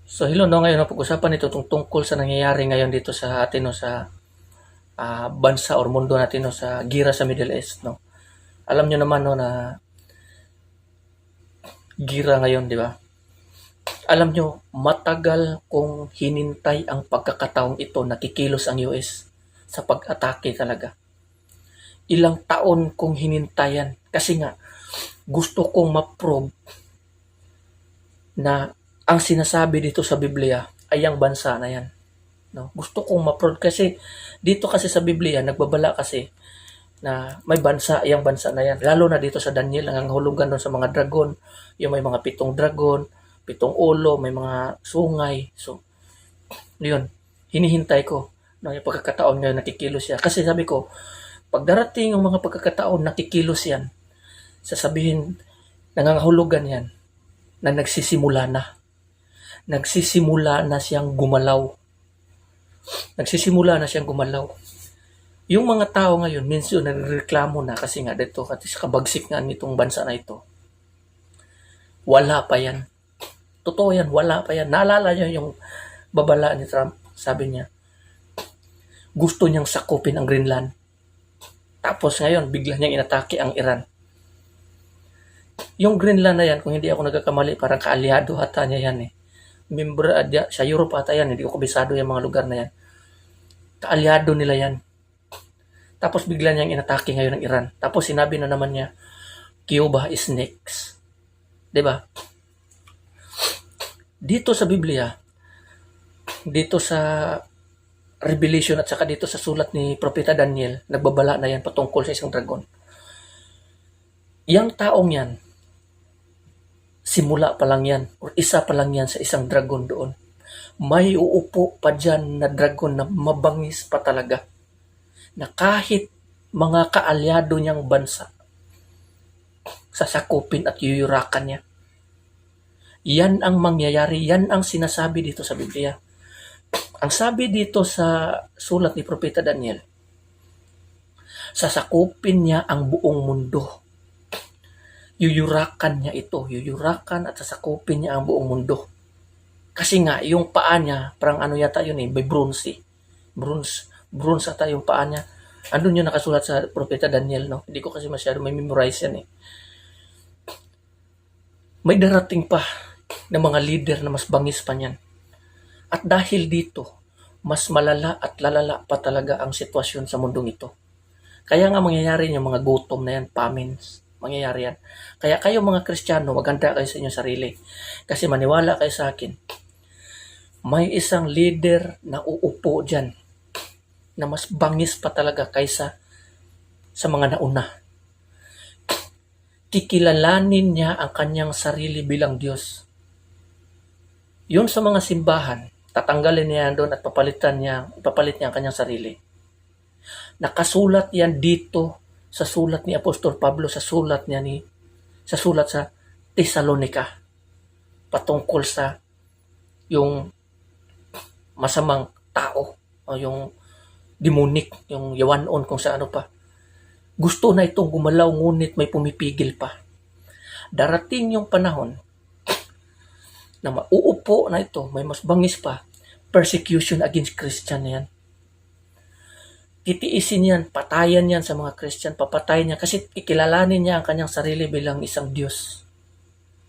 So hello, no, ngayon pag-usapan ito tungkol sa nangyayari ngayon dito sa atin, no, sa bansa or mundo natin, no, sa gira sa Middle East, no. Alam niyo naman, no, na gira ngayon, di ba? Alam niyo, matagal kong hinintay ang pagkakataong ito na kikilos ang US sa pag-atake talaga. Ilang taon kong hinintayan kasi nga gusto kong ma-prove na ang sinasabi dito sa Biblia ay ang bansa na yan. No? Gusto kong ma-prove kasi dito kasi sa Biblia nagbabala kasi na may bansa, yung bansa na yan. Lalo na dito sa Daniel, ang hulugan doon sa mga dragon, yung may mga 7 dragon, 7 ulo, may mga sungay. So, yun, hinihintay ko no, yung pagkakataon ngayon nakikilos siya. Kasi sabi ko, pag darating yung mga pagkakataon nakikilos yan, sasabihin, nangangahulugan yan, na nagsisimula na. Nagsisimula na siyang gumalaw. Nagsisimula na siyang gumalaw. Yung mga tao ngayon, minsan nagreklamo na kasi nga dito, kasi sa kabagsik nga nitong bansa na ito. Wala pa yan. Totoo yan, wala pa yan. Naalala niyo yung babala ni Trump, sabi niya, gusto niyang sakupin ang Greenland. Tapos ngayon, bigla niyang inatake ang Iran. Yung Greenland na yan, kung hindi ako nagkakamali, parang kaalyado hata niya yan eh. Member sa Europe ata yan, hindi ko kabisado yung mga lugar na yan. Kaalyado nila yan. Tapos bigla niyang inatake ngayon ng Iran. Tapos sinabi na naman niya, Cuba is next. 'Di ba? Dito sa Biblia, dito sa Revelation at saka dito sa sulat ni Propeta Daniel, nagbabala na yan patungkol sa isang dragon. Yang taong yan, simula pa lang yan, or isa pa lang yan sa isang dragon doon. May uupo pa dyan na dragon na mabangis pa talaga. Na kahit mga kaalyado niyang bansa, sasakupin at yuyurakan niya. Yan ang mangyayari, yan ang sinasabi dito sa Biblia. Ang sabi dito sa sulat ni Propeta Daniel, sasakupin niya ang buong mundo. Yuyurakan niya ito, yuyurakan at sasakupin niya ang buong mundo. Kasi nga, yung paa niya, parang ano yata yun eh, may bronze eh. Bronze ata yung paa niya. Andun yung nakasulat sa Propeta Daniel, no? Hindi ko kasi masyado may memorize yan eh. May darating pa ng mga leader na mas bangis pa niyan. At dahil dito, mas malala at lalala pa talaga ang sitwasyon sa mundong ito. Kaya nga mangyayari yung mga gutom na yan, famines, mangyayari yan. Kaya kayo mga Kristiyano, maganda kayo sa inyong sarili. Kasi maniwala kayo sa akin, may isang leader na uupo dyan na mas bangis pa talaga kaysa sa mga nauna. Kikilalanin niya ang kanyang sarili bilang Diyos. Yun sa mga simbahan, tatanggalin niya doon at ipapalit niya ang kanyang sarili. Nakasulat yan dito sa sulat ni Apostol Pablo, sa sulat sa Thessalonica, patungkol sa yung masamang tao, o yung demonic, yung yawanon kung sa ano pa. Gusto na itong gumalaw ngunit may pumipigil pa. Darating yung panahon na mauupo na ito, may mas bangis pa, persecution against Christian na yan. Titiisin yan, patayan yan sa mga Christian, papatayan niya kasi kikilalanin niya ang kanyang sarili bilang isang Diyos.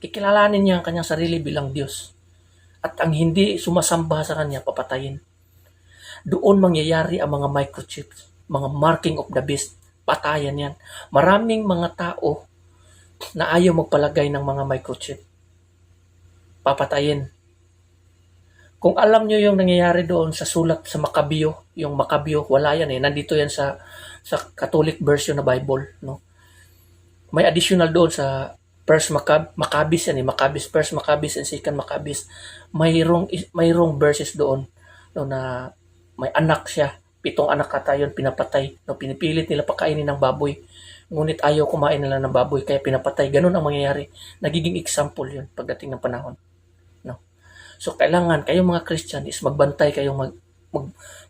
Kikilalanin niya ang kanyang sarili bilang Diyos. At ang hindi sumasamba sa kanya, papatayin. Doon mangyayari ang mga microchips, mga marking of the beast, patayan yan. Maraming mga tao na ayaw magpalagay ng mga microchip, papatayin. Kung alam nyo yung nangyayari doon sa sulat sa Makabyo, yung Makabyo, wala yan eh. Nandito yan sa Catholic version na Bible. No? May additional doon sa First Maccabees yan eh. Maccabees, First Maccabees and Second Maccabees. Mayroong verses doon no, na may anak siya. 7 anak ata yun, pinapatay. No, pinipilit nila pakainin ng baboy. Ngunit ayaw kumain nila ng baboy, kaya pinapatay. Ganun ang mangyayari. Nagiging example yun pagdating ng panahon. No? So, kailangan kayong mga Christian is magbantay kayo,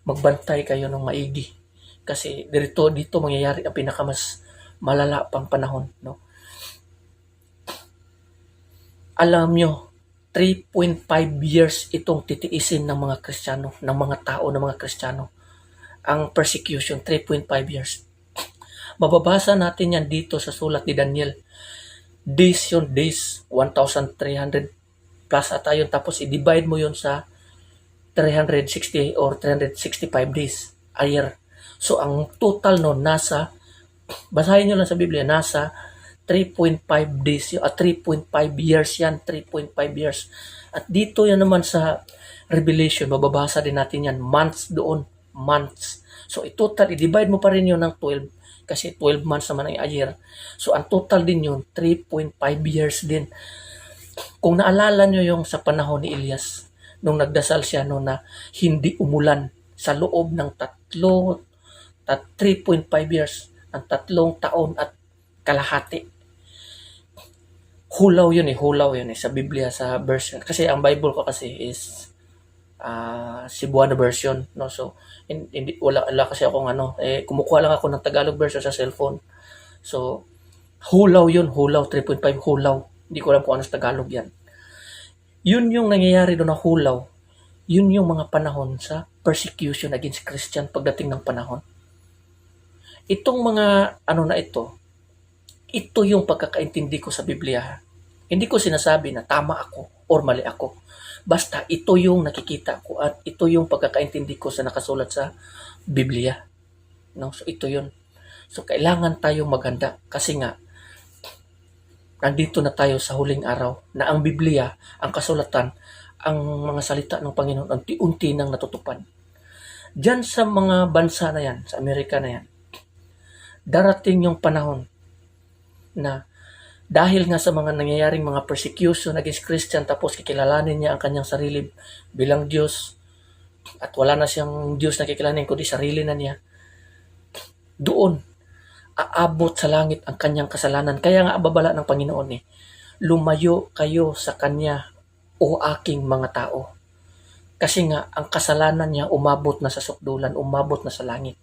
magbantay kayo ng maigi. Kasi dito mangyayari ang pinakamas malala pang panahon. No? Alam nyo, 3.5 years itong titiisin ng mga Kristiyano, ng mga tao, ng mga Kristiyano. Ang persecution, 3.5 years. Mababasa natin yan dito sa sulat ni Daniel. Days yun, days, 1,300 plus ata yun. Tapos i-divide mo yun sa 360 or 365 days a year. So, ang total nun nasa, basahin nyo lang sa Biblia, nasa 3.5 days, 3.5 years yan, 3.5 years. At dito yan naman sa Revelation, mababasa din natin yan, months doon, months. So, total, i-divide mo pa rin yun ng 12, kasi 12 months naman ang a year. So, ang total din yun, 3.5 years din. Kung naalala nyo yung sa panahon ni Elias, nung nagdasal siya no, na hindi umulan sa loob ng 3.5 years, ang 3 taon at kalahati. Hulaw yun sa Biblia, sa version. Kasi ang Bible ko kasi is Cebuano version, no? So hindi wala kasi akong kumukuha lang ako ng Tagalog version sa cellphone. So hulaw 3.5 hulaw. Hindi ko alam kung ano sa Tagalog yan. Yun yung nangyayari doon na hulaw. Yun yung mga panahon sa persecution against Christian pagdating ng panahon. Itong mga ito yung pagkakaintindi ko sa Biblia. Hindi ko sinasabi na tama ako or mali ako. Basta ito yung nakikita ko at ito yung pagkakaintindi ko sa nakasulat sa Biblia. No? So ito yun. So kailangan tayong maghanda kasi nga nandito na tayo sa huling araw na ang Biblia, ang kasulatan, ang mga salita ng Panginoon unti-unti nang natutupad. Diyan sa mga bansa na yan, sa Amerika na yan, darating yung panahon na dahil nga sa mga nangyayaring mga persecution against Christian, tapos kikilalanin niya ang kanyang sarili bilang Diyos at wala na siyang Diyos na kikilalanin kundi sarili na niya, doon aabot sa langit ang kanyang kasalanan. Kaya nga babala ng Panginoon lumayo kayo sa kanya o aking mga tao. Kasi nga ang kasalanan niya umabot na sa sukdulan, umabot na sa langit.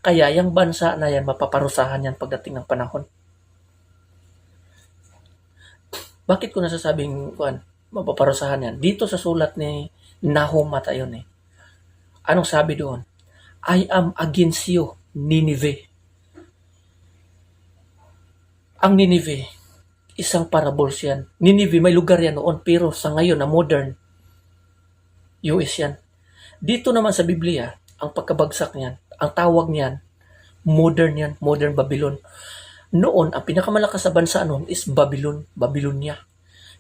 Kaya yung bansa na yan, mapaparusahan yan pagdating ng panahon. Bakit ko nasasabing mapaparusahan yan? Dito sa sulat ni Nahum ata yun Anong sabi doon? I am against you, Nineveh. Ang Nineveh, isang parables yan. Nineveh, may lugar yan noon, pero sa ngayon na modern, US yan. Dito naman sa Biblia, ang pagkabagsak niyan, ang tawag niyan, modern Babylon. Noon, ang pinakamalakas sa bansa noon is Babylonia.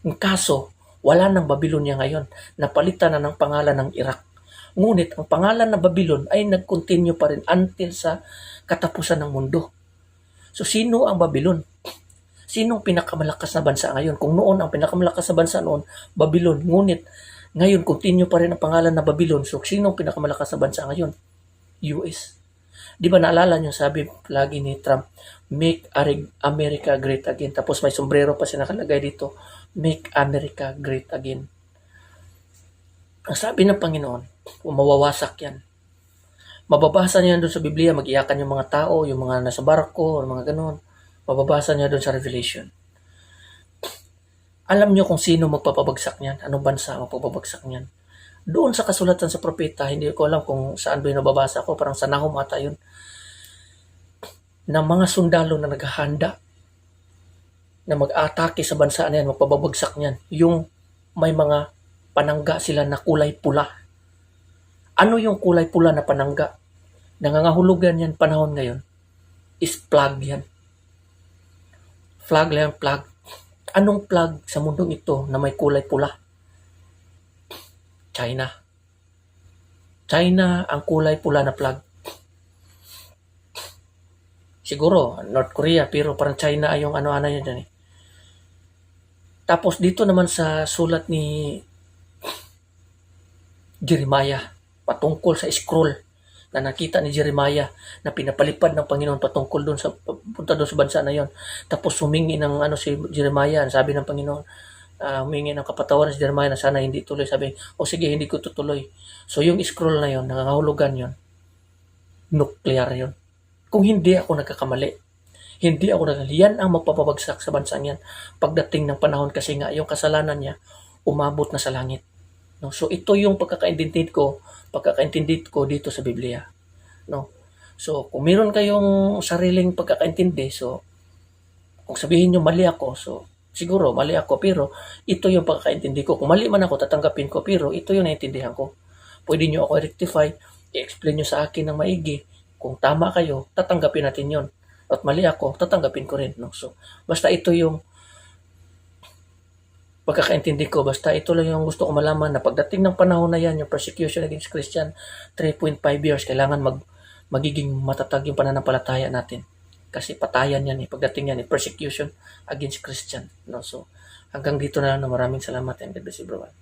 Ang kaso, wala nang Babylonia ngayon. Napalitan na ng pangalan ng Iraq. Ngunit, ang pangalan ng Babylon ay nag-continue pa rin until sa katapusan ng mundo. So, sino ang Babylon? Sinong pinakamalakas na bansa ngayon? Kung noon, ang pinakamalakas na bansa noon, Babylon. Ngunit, ngayon, continue pa rin ang pangalan na Babylon. So, sinong pinakamalakas na bansa ngayon? US. Di ba naalala nyo, sabi lagi ni Trump, Make America Great Again. Tapos may sombrero pa siya nakalagay dito, Make America Great Again. Ang sabi ng Panginoon, mawawasak yan. Mababasa niya doon sa Biblia, mag-iyakan yung mga tao, yung mga nasa barko, o mga ganun. Mababasa niya doon sa Revelation. Alam niyo kung sino magpapabagsak niyan? Anong bansa magpapabagsak niyan? Doon sa kasulatan sa propeta, hindi ko alam kung saan ba yung nababasa ko, parang sa Nahum ata yun, na mga sundalo na naghahanda na mag-atake sa bansa na yan, magpapabagsak niyan. Yung may mga panangga sila na kulay pula. Ano yung kulay pula na panangga? Nangangahulugan yan panahon ngayon is flag yan. Flag lang, flag. Anong flag sa mundong ito na may kulay pula? China. China ang kulay pula na flag. Siguro, North Korea, pero parang China ay yung ano-ano yun dyan Tapos dito naman sa sulat ni Jeremiah, patungkol sa scroll na nakita ni Jeremiah na pinapalipad ng Panginoon patungkol doon sa punta doon sa bansa na yon. Tapos humingi ng si Jeremiah, sabi ng Panginoon, humingi ng kapatawaran si Jeremiah na sana hindi tuloy. Sabi, sige, hindi ko tutuloy. So yung scroll na yon, nangangahulugan yon, nuclear yon. Kung hindi ako nagkakamali, yan ang magpapabagsak sa bansa niyan pagdating ng panahon kasi nga yung kasalanan niya umabot na sa langit. No? So ito yung pagkakaintindi ko dito sa Biblia. No? So kung meron kayong sariling pagkakaintindi, so kung sabihin nyo mali ako, so siguro mali ako, pero ito yung pagkakaintindi ko. Kung mali man ako, tatanggapin ko, pero ito yung naintindihan ko. Pwede nyo ako rectify, i-explain nyo sa akin ng maigi. Kung tama kayo, tatanggapin natin yon. At mali ako, tatanggapin ko rin. No? So, basta ito yung pagkakaintindi ko, basta ito lang yung gusto ko malaman na pagdating ng panahon na yan, yung persecution against Christian, 3.5 years, kailangan magiging matatag yung pananampalataya natin. Kasi patayan yan pagdating yan persecution against Christian. No? So, hanggang dito na lang, maraming salamat and God bless everyone.